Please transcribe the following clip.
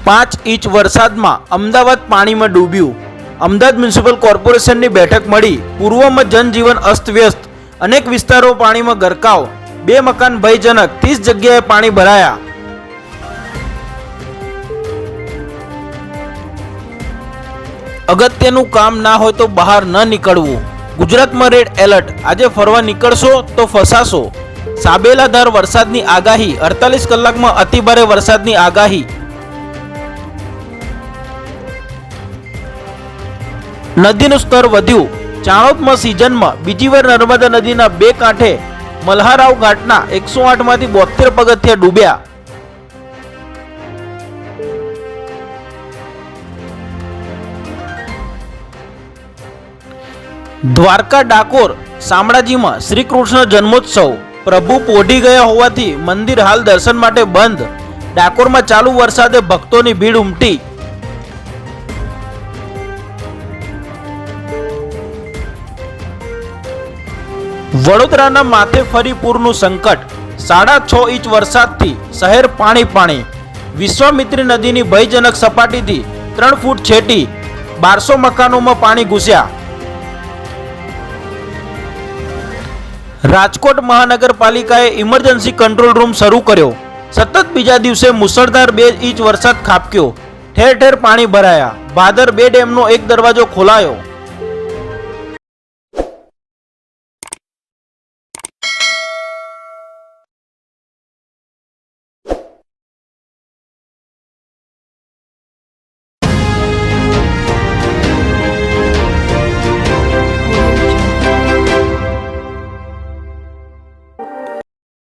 5 inch વરસાદમાં અમદાવાદ પાણીમાં ડૂબ્યું। Ahmedabad municipal કોર્પોરેશનની બેઠક મળી। પૂર્વમાં જનજીવન અસ્તવ્યસ્ત, અનેક વિસ્તારો પાણીમાં ગરકાવ, 2 મકાન ભયજનક, 30 જગ્યાએ પાણી ભરાયા। અગત્યનું કામ ના હોય તો બહાર ન નીકળવું। ગુજરાતમાં રેડ એલર્ટ, આજે ફરવા નીકળશો તો ફસાશો। સાબેલાધાર વરસાદની આગાહી, 48 કલાકમાં અતિભારે વરસાદની આગાહી। નદીનું સ્તર વધ્યું। ચાણોદમાં સિઝનમાં બીજી વાર નર્મદા નદીના 2 કાંઠે મલ્હારાવ ઘાટના 108 માંથી 72 પગથિયા ડૂબ્યા। દ્વારકા ડાકોર શામળાજીમાં શ્રી કૃષ્ણ જન્મોત્સવ, પ્રભુ પોઢી ગયા હોવાથી મંદિર હાલ દર્શન માટે બંધ। ડાકોરમાં ચાલુ વરસાદે ભક્તોની ભીડ ઉમટી। વડોદરાના માથે ફરી પૂરનું સંકટ, 6.5 ઇંચ વરસાદથી શહેર પાણી પાણી। વિશ્વામિત્રી નદીની ભયજનક સપાટીથી 3 ફૂટ છેટી, 1200 મકાનોમાં પાણી ઘૂસ્યા। રાજકોટ મહાનગરપાલિકાએ ઇમરજન્સી કંટ્રોલ રૂમ શરૂ કર્યો। સતત બીજા દિવસે મુસળધાર 2 ઇંચ વરસાદ ખાબક્યો, ઠેર ઠેર પાણી ભરાયા। ભાદર 2 ડેમનો એક દરવાજો ખોલાયો।